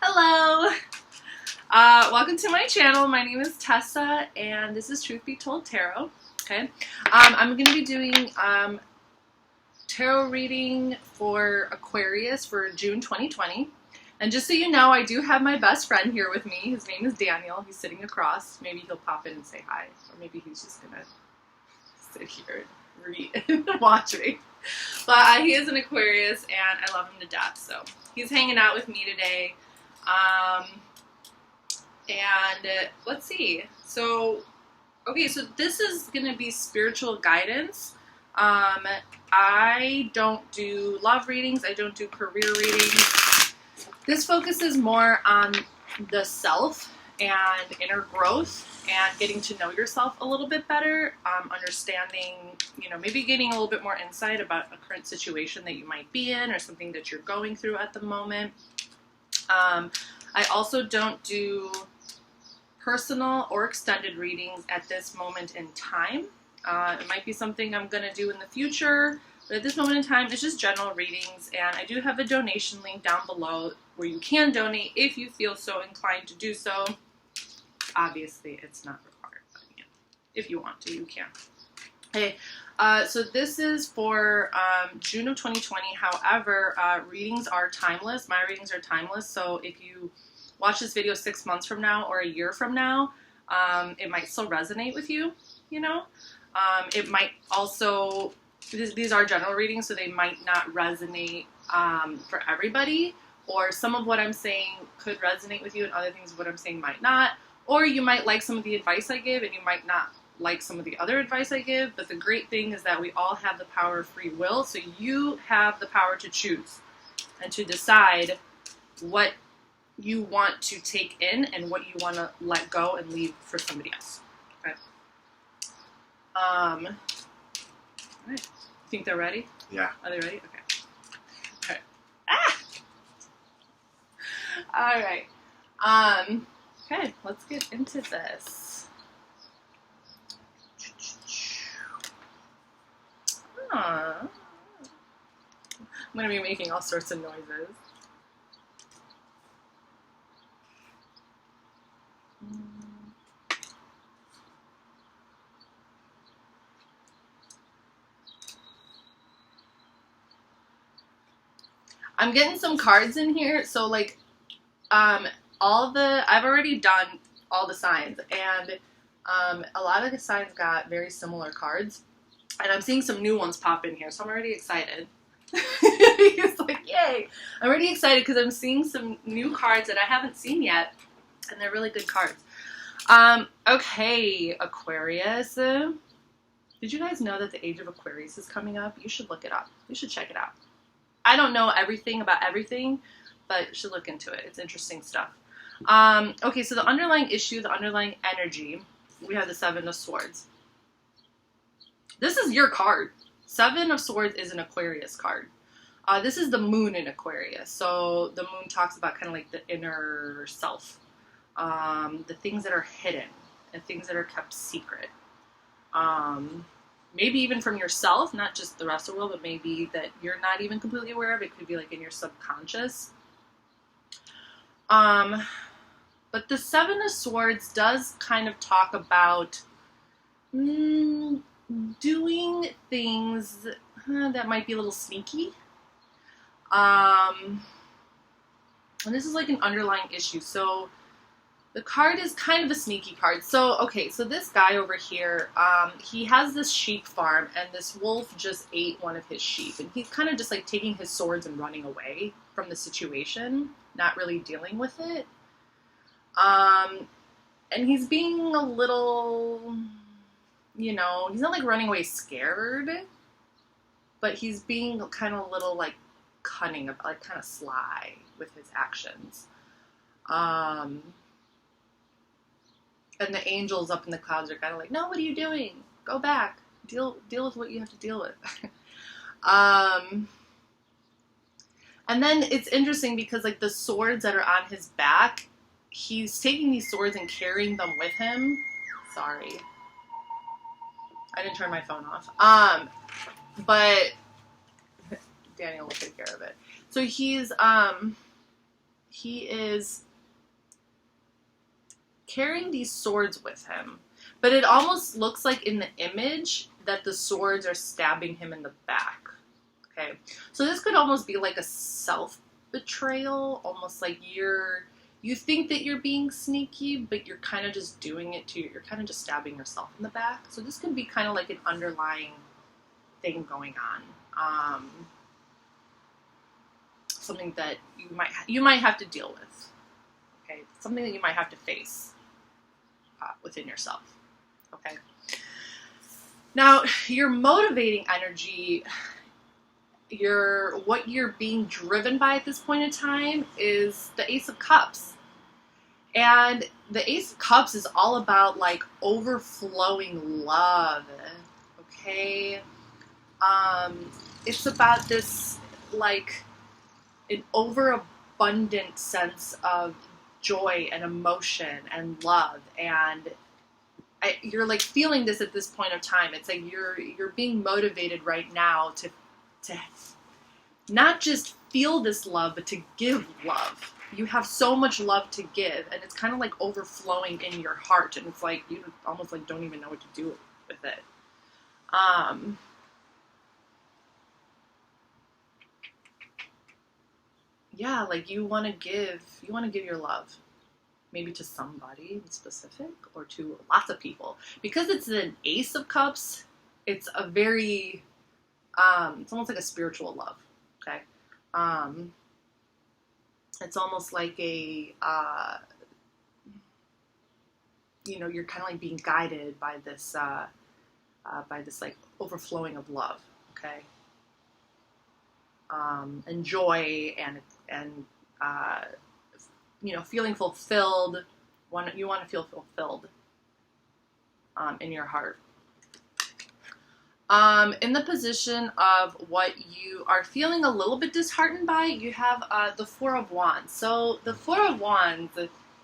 Hello! Welcome to my channel. My name is Tessa, and this is Truth Be Told Tarot. Okay, I'm going to be doing tarot reading for Aquarius for June 2020. And just so you know, I do have my best friend here with me. His name is Daniel. He's sitting across. Maybe he'll pop in and say hi, or maybe he's just going to sit here and read and watch me. But he is an Aquarius, and I love him to death. So he's hanging out with me today. Let's see. So, okay, so this is going to be spiritual guidance. I don't do love readings. I don't do career readings. This focuses more on the self and inner growth and getting to know yourself a little bit better, understanding, maybe getting a little bit more insight about a current situation that you might be in or something that you're going through at the moment. I also don't do personal or extended readings at this moment in time. It might be something I'm going to do in the future, but at this moment in time, it's just general readings, and I do have a donation link down below where you can donate if you feel so inclined to do so. Obviously, it's not required, but if you want to, you can. Okay, so this is for June of 2020. However, readings are timeless. My readings are timeless, so if you watch this video 6 months from now or a year from now, it might still resonate with you, It might also, these are general readings, so they might not resonate for everybody, or some of what I'm saying could resonate with you and other things of what I'm saying might not, or you might like some of the advice I give and you might not like some of the other advice I give. But the great thing is that we all have the power of free will, so you have the power to choose and to decide what you want to take in and what you want to let go and leave for somebody else. Okay. All right. You think they're ready? Yeah. Are they ready? Okay. All right. Ah! All right. Okay, let's get into this. I'm going to be making all sorts of noises. I'm getting some cards in here, so like I've already done all the signs, and a lot of the signs got very similar cards, and I'm seeing some new ones pop in here, so I'm already excited. It's like, yay! I'm already excited because I'm seeing some new cards that I haven't seen yet, and they're really good cards. Okay, Aquarius. Did you guys know that the age of Aquarius is coming up? You should look it up. You should check it out. I don't know everything about everything, but you should look into it. It's interesting stuff. Okay, so the underlying issue, the underlying energy, we have the Seven of Swords. This is your card. Seven of Swords is an Aquarius card. This is the moon in Aquarius. So the moon talks about kind of like the inner self, the things that are hidden and things that are kept secret. Maybe even from yourself, not just the rest of the world, but maybe that you're not even completely aware of. It could be like in your subconscious. But the Seven of Swords does kind of talk about doing things that might be a little sneaky. And this is like an underlying issue. So the card is kind of a sneaky card. So, okay, so this guy over here, he has this sheep farm, and this wolf just ate one of his sheep. And he's kind of just like taking his swords and running away from the situation, not really dealing with it. And he's being a little, he's not like running away scared, but he's being kind of a little like cunning, like kind of sly with his actions. And the angels up in the clouds are kind of like, no, what are you doing? Go back. Deal with what you have to deal with. And then it's interesting because like the swords that are on his back, he's taking these swords and carrying them with him. Sorry. I didn't turn my phone off. But Daniel will take care of it. So he is carrying these swords with him, but it almost looks like in the image that the swords are stabbing him in the back. Okay, so this could almost be like a self-betrayal, almost like you think that you're being sneaky, but you're kind of just doing it to you. You're kind of just stabbing yourself in the back. So this could be kind of like an underlying thing going on. Something that you might have to deal with. Okay, something that you might have to face within yourself. Okay. Now, your motivating energy, what you're being driven by at this point in time is the Ace of Cups. And the Ace of Cups is all about like overflowing love. Okay. It's about this like an overabundant sense of joy and emotion and love, and you're like feeling this at this point of time. It's like you're being motivated right now to not just feel this love, but to give love. You have so much love to give, and it's kind of like overflowing in your heart, and it's like you almost like don't even know what to do with it. Yeah, like you want to give your love, maybe to somebody specific or to lots of people, because it's an Ace of Cups. It's a very it's almost like a spiritual love. Okay. It's almost like a you're kind of like being guided by this like overflowing of love. Okay. And joy and feeling fulfilled. You want to feel fulfilled in your heart. In the position of what you are feeling a little bit disheartened by, you have the Four of Wands. So the Four of Wands,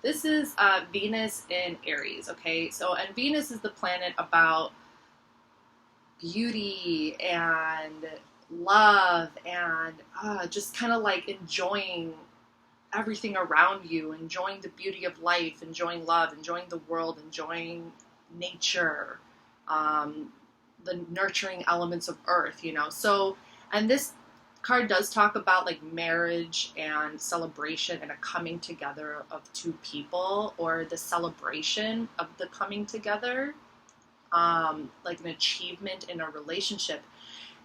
this is Venus in Aries. Okay, and Venus is the planet about beauty and love and just kind of like enjoying everything around you, enjoying the beauty of life, enjoying love, enjoying the world, enjoying nature, the nurturing elements of earth, So, and this card does talk about like marriage and celebration and a coming together of two people, or the celebration of the coming together, like an achievement in a relationship.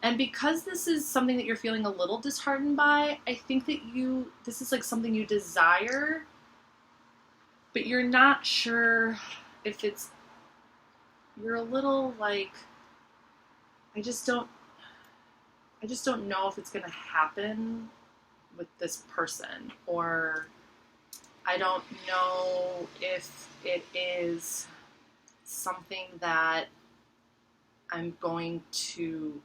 And because this is something that you're feeling a little disheartened by, I think that this is like something you desire, but you're not sure if you're a little like, I just don't know if it's going to happen with this person, or I don't know if it is something that I'm going to,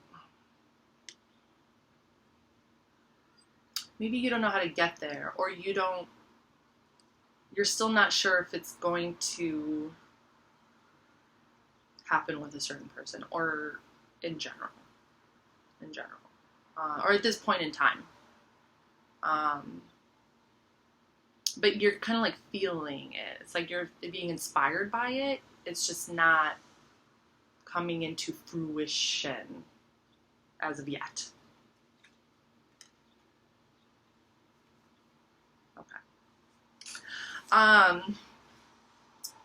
maybe you don't know how to get there, or you're still not sure if it's going to happen with a certain person, or in general, or at this point in time. But you're kind of like feeling it. It's like you're being inspired by it. It's just not coming into fruition as of yet.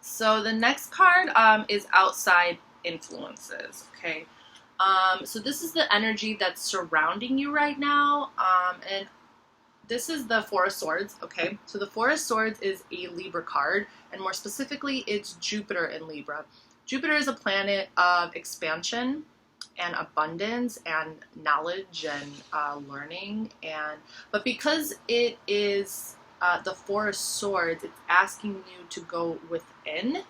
So the next card is outside influences. Okay. So this is the energy that's surrounding you right now. And this is the Four of Swords. Okay. So the Four of Swords is a Libra card, and more specifically, it's Jupiter in Libra. Jupiter is a planet of expansion and abundance and knowledge and learning, but because it is the Four of Swords, it's asking you to go within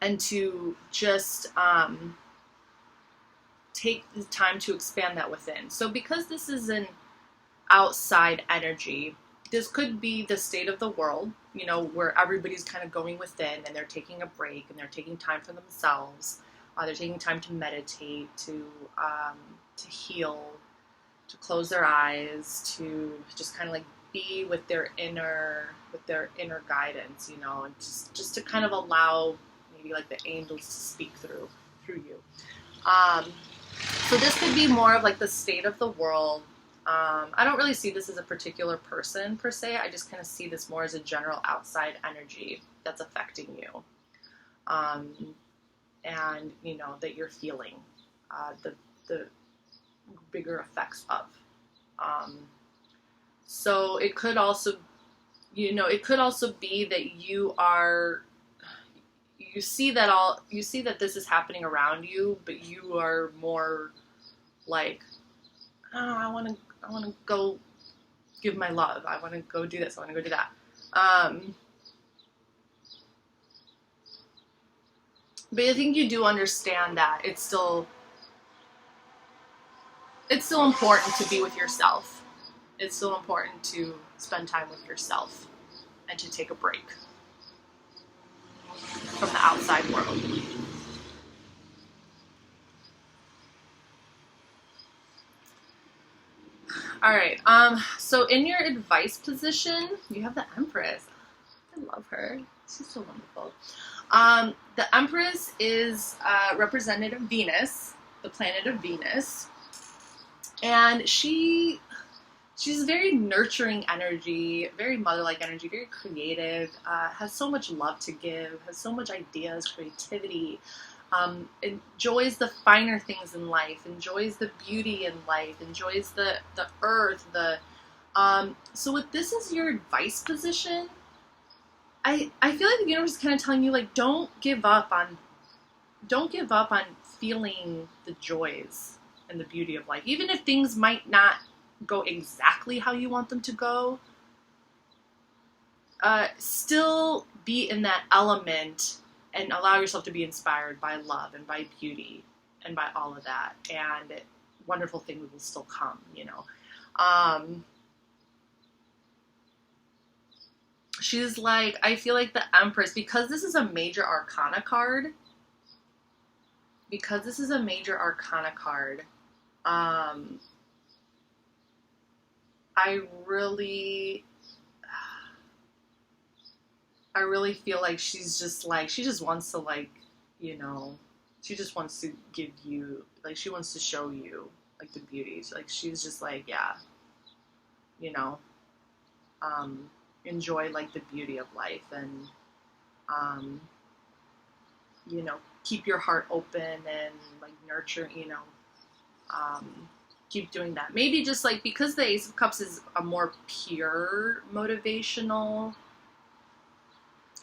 and to just take the time to expand that within. So because this is an outside energy, this could be the state of the world, where everybody's kind of going within and they're taking a break and they're taking time for themselves. They're taking time to meditate, to heal, to close their eyes, to just kind of like be with their inner guidance, you know, and just to kind of allow maybe like the angels to speak through you. So this could be more of like the state of the world. I don't really see this as a particular person per se. I just kind of see this more as a general outside energy that's affecting you. And you know, that you're feeling the bigger effects of. So it could also, you know, it could also be that you see that this is happening around you, but you are more like, oh, I want to go give my love. I want to go do this. I want to go do that. But I think you do understand that it's still important to be with yourself. It's still important to spend time with yourself and to take a break from the outside world. All right. So in your advice position, you have the Empress. I love her. She's so wonderful. The Empress is representative of Venus, the planet of Venus, and she's very nurturing energy, very mother-like energy, very creative, has so much love to give, has so much ideas, creativity, enjoys the finer things in life, enjoys the beauty in life, enjoys the earth. So with this as your advice position, I feel like the universe is kind of telling you, like, don't give up on feeling the joys and the beauty of life, even if things might not go exactly how you want them to go. Still be in that element and allow yourself to be inspired by love and by beauty and by all of that, and wonderful things will still come, you know. She's like, I feel like the Empress, because this is a major arcana card, I really feel like she's just like, she just wants to, like, you know, she just wants to give you, like, she wants to show you, like, the beauties. Like, she's just like, yeah, you know, enjoy, like, the beauty of life, and, you know, keep your heart open and, like, nurture, you know, keep doing that. Maybe just, like, because the Ace of Cups is a more pure motivational,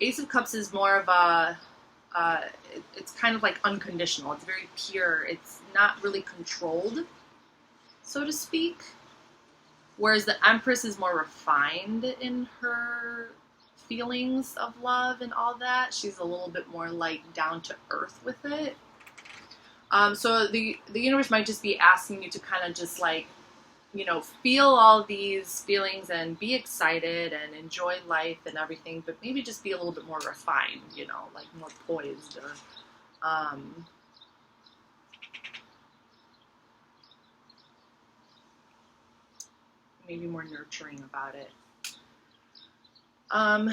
Ace of Cups is more of a, it's kind of like unconditional. It's very pure. It's not really controlled, so to speak. Whereas the Empress is more refined in her feelings of love and all that. She's a little bit more, like, down to earth with it. So the universe might just be asking you to kind of just, like, you know, feel all these feelings and be excited and enjoy life and everything, but maybe just be a little bit more refined, you know, like more poised, or maybe more nurturing about it. All right.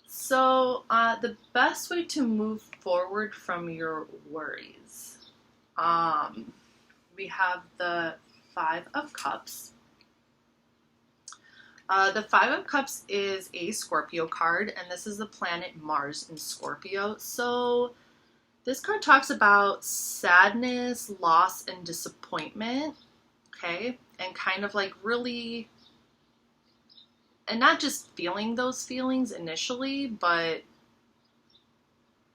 So the best way to move forward from your worries. We have the Five of Cups. The Five of Cups is a Scorpio card, and this is the planet Mars in Scorpio. So this card talks about sadness, loss, and disappointment, okay? And kind of like really, and not just feeling those feelings initially, but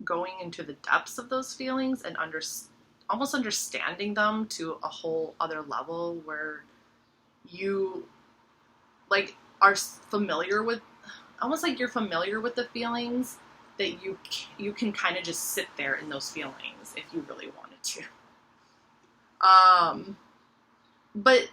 going into the depths of those feelings and almost understanding them to a whole other level, where you, like, are familiar with, almost like you're familiar with the feelings, that you can kind of just sit there in those feelings if you really wanted to. But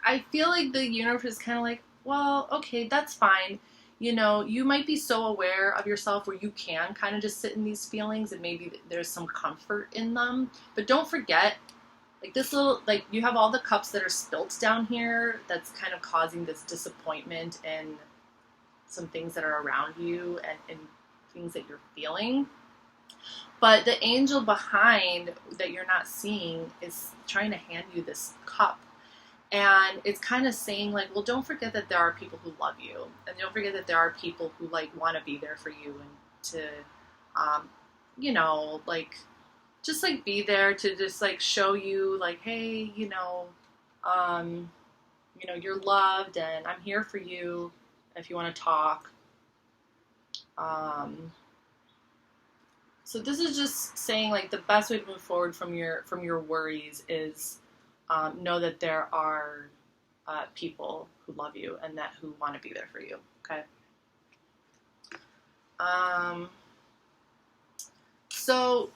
I feel like the universe is kind of like, well, okay, that's fine. you know, you might be so aware of yourself where you can kind of just sit in these feelings and maybe there's some comfort in them. But don't forget, like this little, like you have all the cups that are spilt down here that's kind of causing this disappointment and some things that are around you and things that you're feeling. But the angel behind that you're not seeing is trying to hand you this cup. And it's kind of saying like, well, don't forget that there are people who love you. And don't forget that there are people who like want to be there for you and to, you know, like, just like be there to just like show you like, hey, you know, you're loved and I'm here for you if you want to talk. So this is just saying like the best way to move forward from your worries is know that there are people who love you and that who want to be there for you. Okay. So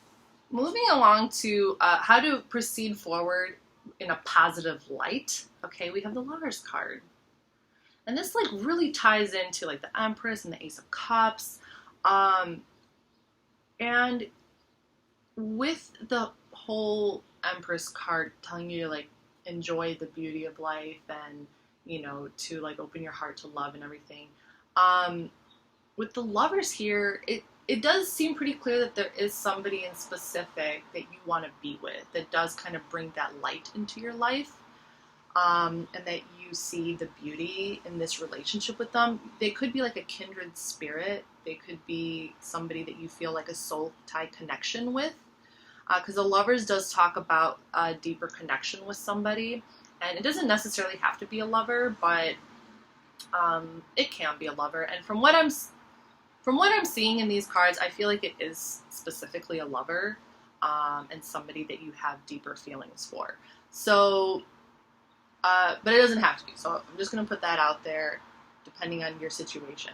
moving along to how to proceed forward in a positive light. Okay, we have the Lover's card. And this like really ties into like the Empress and the Ace of Cups. And with the whole Empress card telling you to like enjoy the beauty of life and, you know, to like open your heart to love and everything. With the Lovers here, it does seem pretty clear that there is somebody in specific that you want to be with that does kind of bring that light into your life. And that you see the beauty in this relationship with them. They could be like a kindred spirit. They could be somebody that you feel like a soul tie connection with. Because the Lovers does talk about a deeper connection with somebody. And it doesn't necessarily have to be a lover, but it can be a lover. And from what I'm seeing in these cards, I feel like it is specifically a lover and somebody that you have deeper feelings for. So, but it doesn't have to be. So I'm just going to put that out there depending on your situation.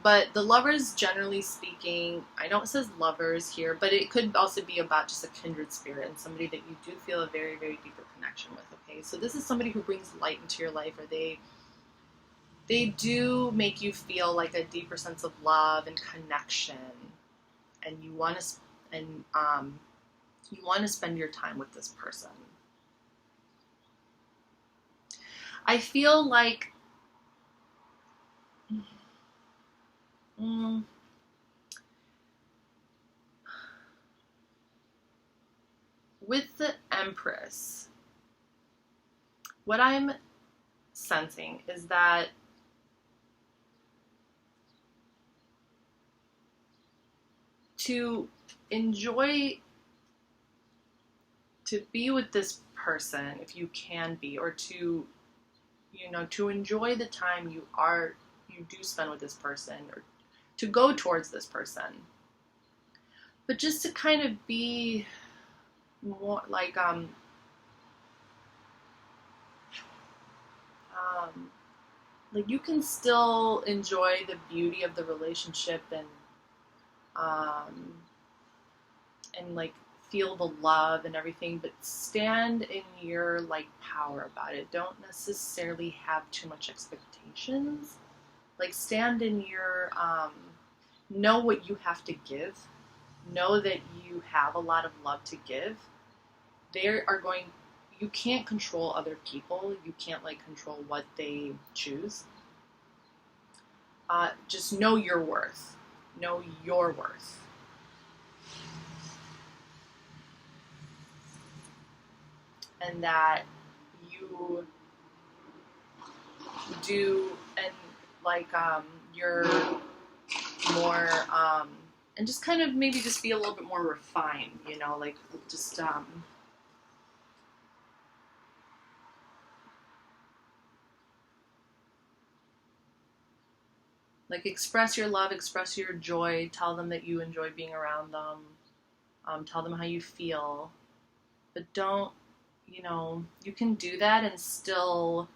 But the Lovers, generally speaking, I know it says lovers here, but it could also be about just a kindred spirit and somebody that you do feel a very, very deeper connection with. Okay, so this is somebody who brings light into your life, or they do make you feel like a deeper sense of love and connection, and you want to spend your time with this person. I feel like with the Empress, what I'm sensing is that to be with this person, if you can be, or to, you know, to enjoy the time you do spend with this person, or to go towards this person, but just to kind of be more like like you can still enjoy the beauty of the relationship and like feel the love and everything, but stand in your like power about it. Don't necessarily have too much expectations. Like stand in your know what you have to give. Know that you have a lot of love to give. You can't control other people. You can't like control what they choose. Just know your worth. Know your worth. And that you do, and like you're more and just kind of maybe just be a little bit more refined, you know, like just like express your love, express your joy, tell them that you enjoy being around them, tell them how you feel, but don't, you know, you can do that and still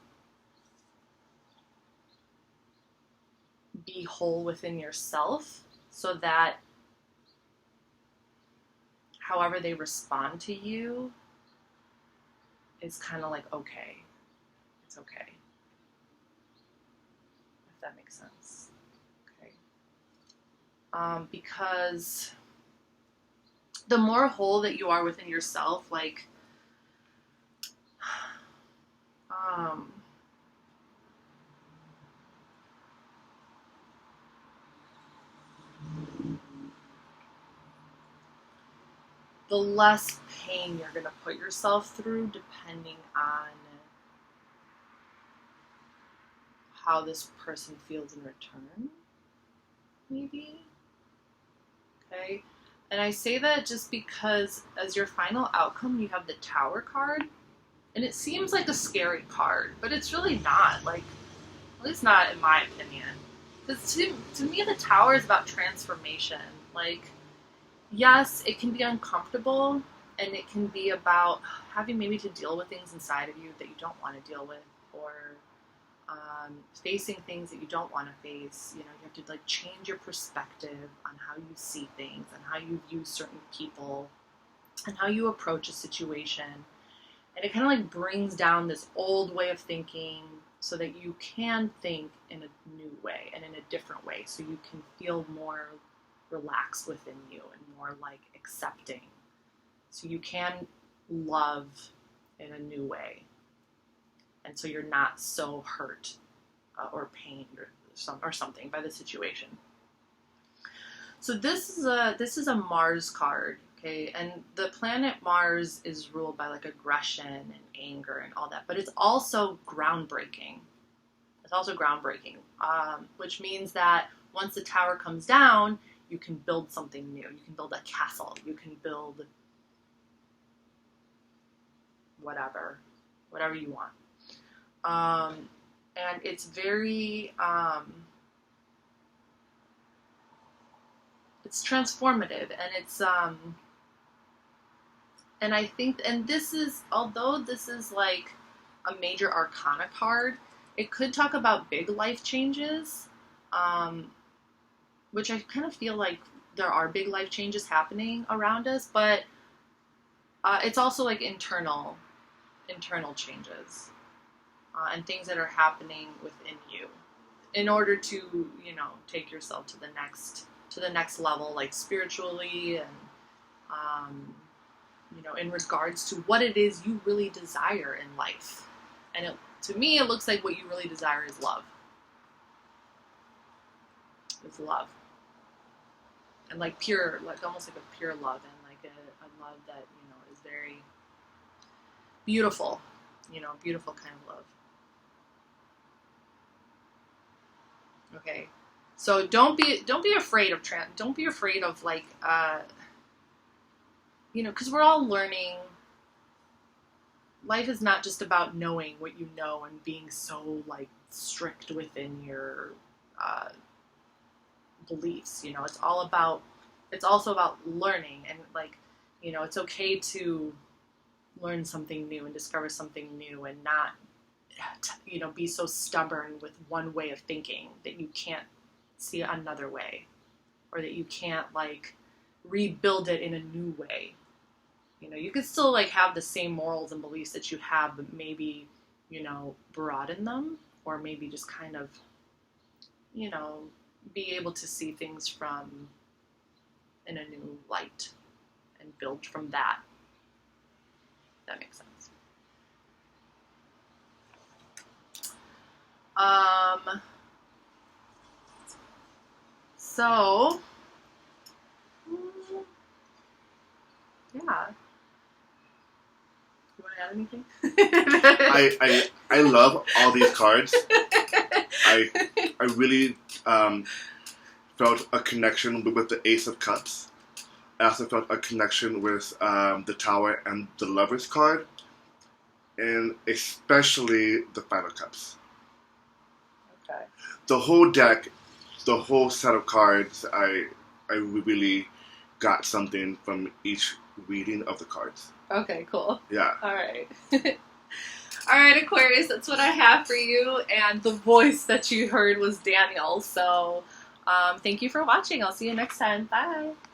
be whole within yourself, so that however they respond to you is kind of like, okay, it's okay. If that makes sense. because the more whole that you are within yourself, like, the less pain you're going to put yourself through depending on how this person feels in return, maybe. Okay. And I say that just because as your final outcome, you have the Tower card. And it seems like a scary card, but it's really not. Like, at least not in my opinion. Because to me, the Tower is about transformation. Like, yes, it can be uncomfortable, and it can be about having maybe to deal with things inside of you that you don't want to deal with, or facing things that you don't want to face. You know, you have to like change your perspective on how you see things and how you view certain people and how you approach a situation. And it kind of like brings down this old way of thinking so that you can think in a new way and in a different way, so you can feel more relaxed within you and more like accepting. So you can love in a new way. And so you're not so hurt or pained or something by the situation. So this is a Mars card, okay? And the planet Mars is ruled by like aggression and anger and all that, but it's also groundbreaking. It's also groundbreaking, which means that once the Tower comes down, you can build something new. You can build a castle. You can build whatever you want. And it's very, it's transformative, and it's, and I think, and this is, although this is like a major arcana card, it could talk about big life changes, which I kind of feel like there are big life changes happening around us, but it's also like internal changes. And things that are happening within you in order to, you know, take yourself to the next level, like spiritually and, you know, in regards to what it is you really desire in life. And to me, it looks like what you really desire is love. It's love. And like pure, like almost like a pure love, and like a love that, you know, is very beautiful, you know, beautiful kind of love. Okay, so don't be afraid of don't be afraid of like you know, because we're all learning. Life is not just about knowing what you know and being so like strict within your beliefs. You know, it's also about learning, and like, you know, it's okay to learn something new and discover something new and not, you know, be so stubborn with one way of thinking that you can't see another way, or that you can't like rebuild it in a new way. You know, you could still like have the same morals and beliefs that you have, but maybe, you know, broaden them, or maybe just kind of, you know, be able to see things from in a new light and build from that. That makes sense. So, yeah. You want to add anything? I love all these cards. I really felt a connection with the Ace of Cups. I also felt a connection with the Tower and the Lover's card, and especially the Five of Cups. Okay. The whole deck, the whole set of cards, I really got something from each reading of the cards. Okay, cool. Yeah. All right. All right, Aquarius, that's what I have for you. And the voice that you heard was Daniel. So thank you for watching. I'll see you next time. Bye.